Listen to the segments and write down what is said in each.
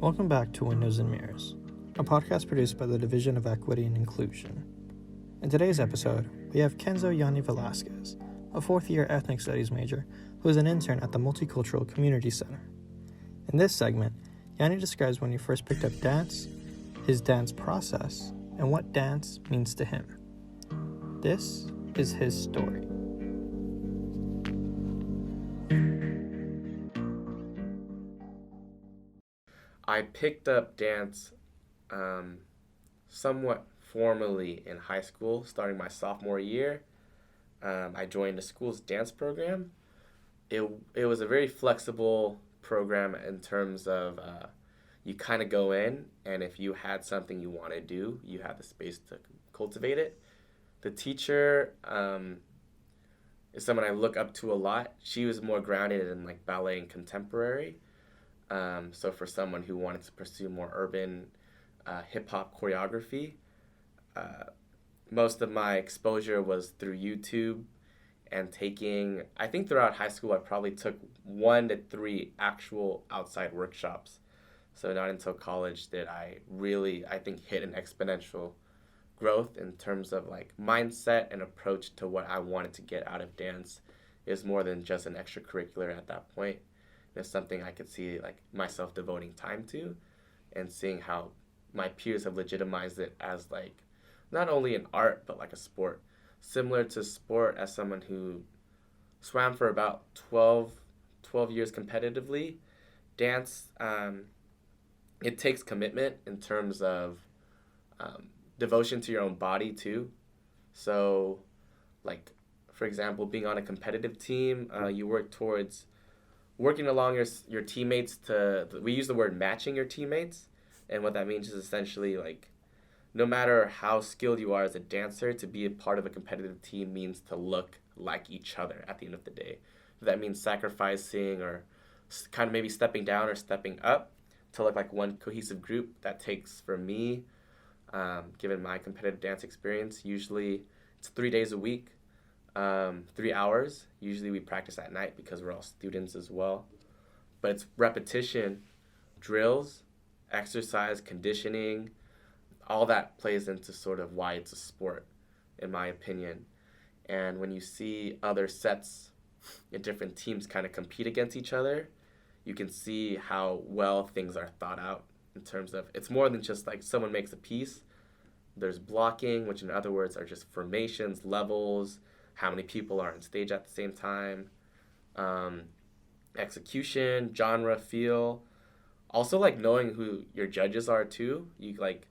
Welcome back to Windows and Mirrors, a podcast produced by the Division of Equity and Inclusion. In today's episode, we have Kenzo Yanni Velasquez, a fourth-year ethnic studies major who is an intern at the Multicultural Community Center. In this segment, Yanni describes when he first picked up dance, his dance process, and what dance means to him. This is his story. I picked up dance somewhat formally in high school, starting my sophomore year. I joined the school's dance program. It was a very flexible program in terms of you kind of go in, and if you had something you want to do, you had the space to cultivate it. The teacher is someone I look up to a lot. She was more grounded in like ballet and contemporary. So for someone who wanted to pursue more urban hip-hop choreography, most of my exposure was through YouTube and I think throughout high school I probably took 1 to 3 actual outside workshops. So not until college did I really, I think, hit an exponential growth in terms of like mindset and approach to what I wanted to get out of dance. It was more than just an extracurricular at that point. It's something I could see like myself devoting time to, and seeing how my peers have legitimized it as like not only an art but like a sport. Similar to sport, as someone who swam for about 12 years competitively, dance, it takes commitment in terms of devotion to your own body too. So like, for example, being on a competitive team, you work towards working along your teammates we use the word matching your teammates. And what that means is essentially like, no matter how skilled you are as a dancer, to be a part of a competitive team means to look like each other at the end of the day. If that means sacrificing or kind of maybe stepping down or stepping up to look like one cohesive group, that takes, for me, given my competitive dance experience, usually it's 3 days a week. 3 hours. Usually we practice at night because we're all students as well. But it's repetition, drills, exercise, conditioning, all that plays into sort of why it's a sport, in my opinion. And when you see other sets in different teams kind of compete against each other, you can see how well things are thought out in terms of, it's more than just like someone makes a piece. There's blocking, which in other words are just formations, levels, how many people are on stage at the same time, execution, genre, feel. Also, like, knowing who your judges are too. You like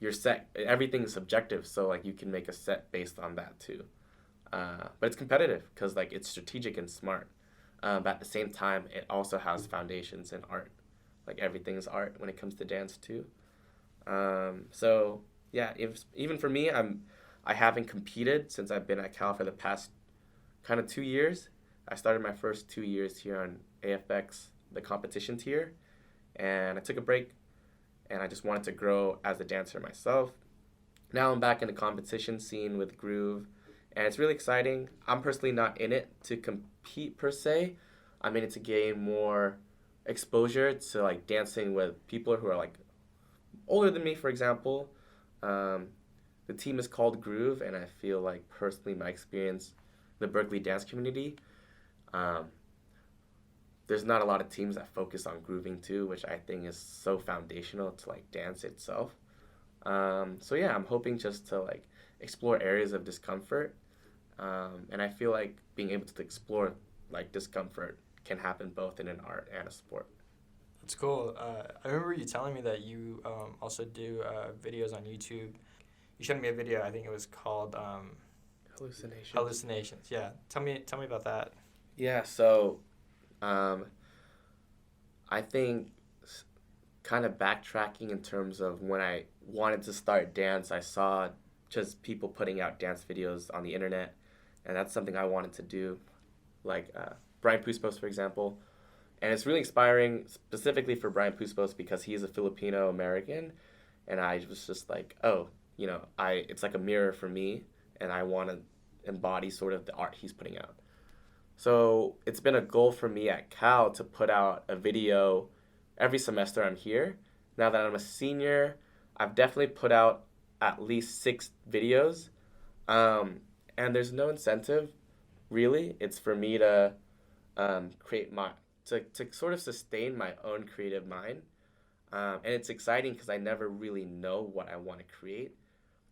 your set, everything's subjective, so like you can make a set based on that too. But it's competitive because like it's strategic and smart. But at the same time, it also has foundations in art. Like everything is art when it comes to dance too. So yeah, even for me, I haven't competed since I've been at Cal for the past kind of 2 years. I started my first 2 years here on AFX, the competition tier, and I took a break, and I just wanted to grow as a dancer myself. Now I'm back in the competition scene with Groove, and it's really exciting. I'm personally not in it to compete per se. I'm in it to gain more exposure to like dancing with people who are like older than me, for example. The team is called Groove, and I feel like personally my experience in the Berkeley dance community, there's not a lot of teams that focus on grooving too, which I think is so foundational to like dance itself. So yeah, I'm hoping just to like explore areas of discomfort, and I feel like being able to explore like discomfort can happen both in an art and a sport. That's cool. I remember you telling me that you also do videos on YouTube. You showed me a video. I think it was called Hallucinations. Yeah. Tell me about that. Yeah. So, I think kind of backtracking in terms of when I wanted to start dance, I saw just people putting out dance videos on the internet, and that's something I wanted to do, like Brian Puspos, for example. And it's really inspiring, specifically for Brian Puspos, because he is a Filipino American, and I was just like, oh, it's like a mirror for me, and I want to embody sort of the art he's putting out. So it's been a goal for me at Cal to put out a video every semester I'm here. Now that I'm a senior, I've definitely put out at least 6 videos. Um, and there's no incentive, really. It's for me to create to sort of sustain my own creative mind. And it's exciting because I never really know what I want to create.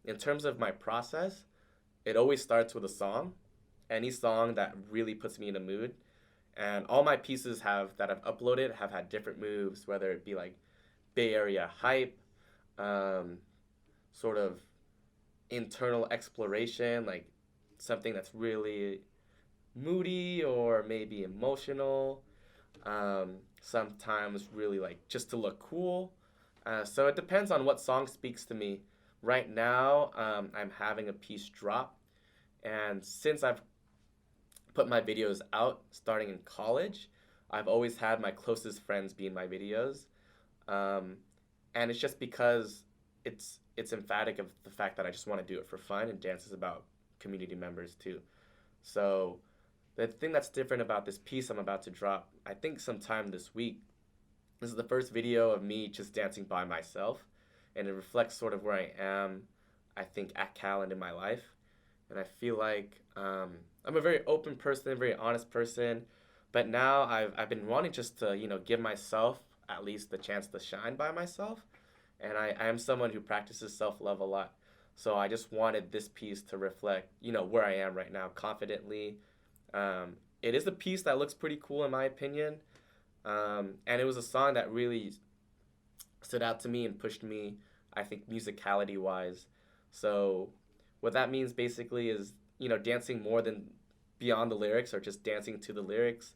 In terms of my process, it always starts with a song, any song that really puts me in a mood. And all my pieces that I've uploaded have had different moves, whether it be like Bay Area hype, um, sort of internal exploration, like something that's really moody or maybe emotional. Sometimes really like just to look cool. So it depends on what song speaks to me. Right now, I'm having a piece drop, and since I've put my videos out starting in college, I've always had my closest friends be in my videos. Um, and it's just because it's emphatic of the fact that I just want to do it for fun, and dance is about community members too. So the thing that's different about this piece I'm about to drop, I think sometime this week, this is the first video of me just dancing by myself, and it reflects sort of where I am, I think, at Cal and in my life. And I feel like I'm a very open person, a very honest person, but now I've been wanting just to, give myself at least the chance to shine by myself. And I am someone who practices self-love a lot. So I just wanted this piece to reflect, where I am right now confidently. It is a piece that looks pretty cool in my opinion. And it was a song that really stood out to me and pushed me, I think, musicality wise. So what that means basically is, dancing more than beyond the lyrics or just dancing to the lyrics.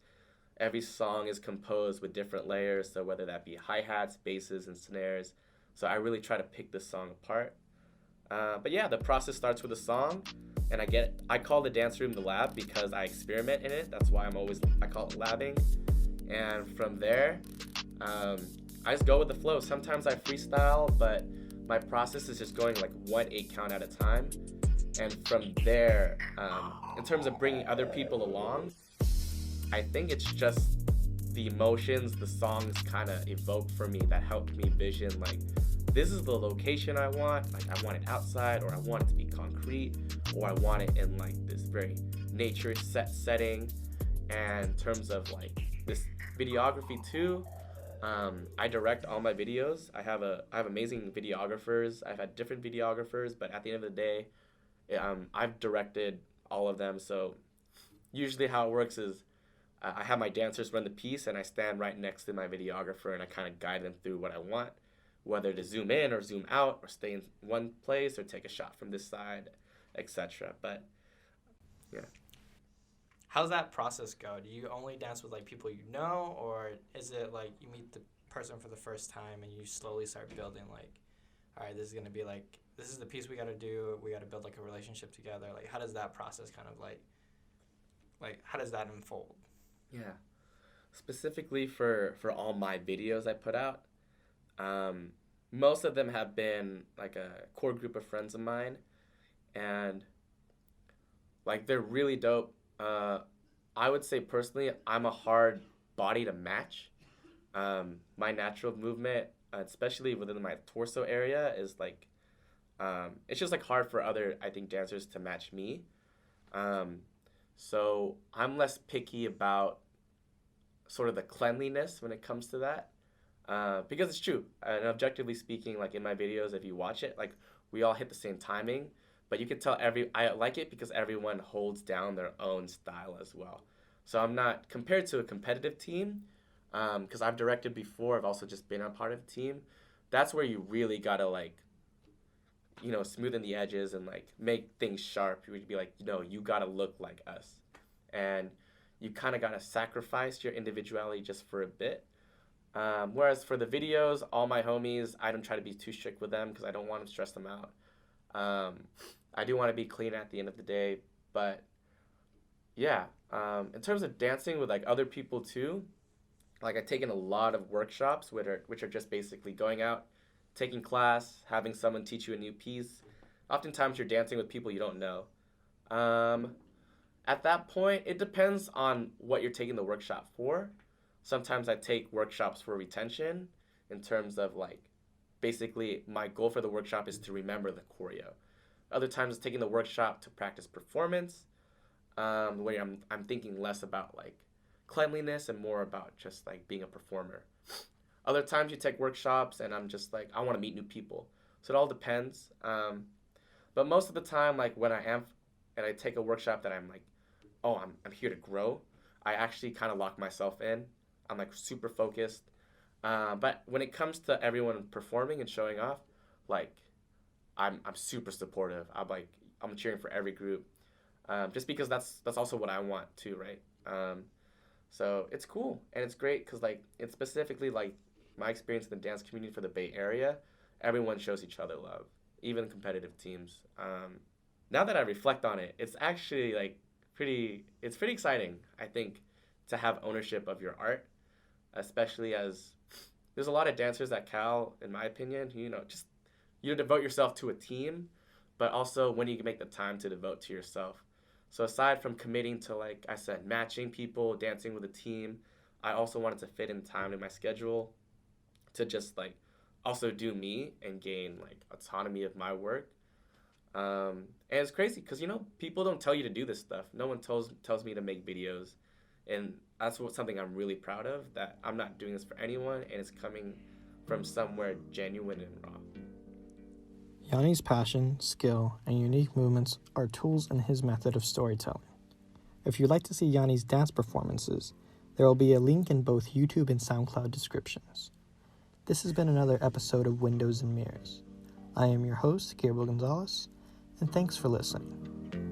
Every song is composed with different layers, so whether that be hi-hats, basses, and snares. So I really try to pick this song apart. But yeah, the process starts with a song, and I call the dance room the lab because I experiment in it. That's why I call it labbing. And from there, I just go with the flow. Sometimes I freestyle, but my process is just going like 1/8 count at a time. And from there, in terms of bringing other people along, I think it's just the emotions the songs kind of evoke for me that helped me vision like, this is the location I want. Like, I want it outside, or I want it to be concrete, or I want it in like this very nature setting. And in terms of like this videography too, I direct all my videos. I have amazing videographers. I've had different videographers, but at the end of the day, I've directed all of them. So usually how it works is I have my dancers run the piece, and I stand right next to my videographer, and I kind of guide them through what I want, whether to zoom in or zoom out or stay in one place or take a shot from this side, etc. But yeah. How's that process go? Do you only dance with like people you know, or is it like you meet the person for the first time and you slowly start building like, all right, this is gonna be like, this is the piece we gotta do. We gotta build like a relationship together. Like, how does that process kind of like how does that unfold? Yeah. Specifically for all my videos I put out, most of them have been like a core group of friends of mine, and like they're really dope. I would say personally, I'm a hard body to match. My natural movement, especially within my torso area, is like, it's just like hard for other, I think, dancers to match me. So I'm less picky about sort of the cleanliness when it comes to that. Because it's true. And objectively speaking, like in my videos, if you watch it, like we all hit the same timing, but you can tell I like it because everyone holds down their own style as well. So I'm not, compared to a competitive team, because I've directed before, I've also just been a part of a team. That's where you really gotta like, smoothen the edges and like make things sharp. You would be like, you gotta look like us. And you kind of gotta sacrifice your individuality just for a bit. Whereas for the videos, all my homies, I don't try to be too strict with them because I don't want to stress them out. I do want to be clean at the end of the day, but yeah. In terms of dancing with like other people too, like I've taken a lot of workshops which are just basically going out, taking class, having someone teach you a new piece. Oftentimes you're dancing with people you don't know. At that point, it depends on what you're taking the workshop for. Sometimes I take workshops for retention in terms of like, basically my goal for the workshop is to remember the choreo. Other times it's taking the workshop to practice performance, where I'm thinking less about like cleanliness and more about just like being a performer. Other times you take workshops and I'm just like, I want to meet new people. So it all depends. But most of the time, like when I am and I take a workshop that I'm like, oh, I'm here to grow, I actually kind of lock myself in. I'm like super focused. But when it comes to everyone performing and showing off, like I'm super supportive. I'm cheering for every group, just because that's also what I want too, right? So it's cool and it's great because like it's specifically like my experience in the dance community for the Bay Area. Everyone shows each other love, even competitive teams. Now that I reflect on it, it's actually like it's pretty exciting, I think, to have ownership of your art, especially as there's a lot of dancers at Cal, in my opinion, just you devote yourself to a team, but also when you can make the time to devote to yourself. So aside from committing to, like I said, matching people, dancing with a team, I also wanted to fit in time in my schedule to just like also do me and gain like autonomy of my work. And it's crazy because people don't tell you to do this stuff. No one tells me to make videos, and that's something I'm really proud of. That I'm not doing this for anyone, and it's coming from somewhere genuine and raw. Yanni's passion, skill, and unique movements are tools in his method of storytelling. If you'd like to see Yanni's dance performances, there will be a link in both YouTube and SoundCloud descriptions. This has been another episode of Windows and Mirrors. I am your host, Gabriel Gonzalez, and thanks for listening.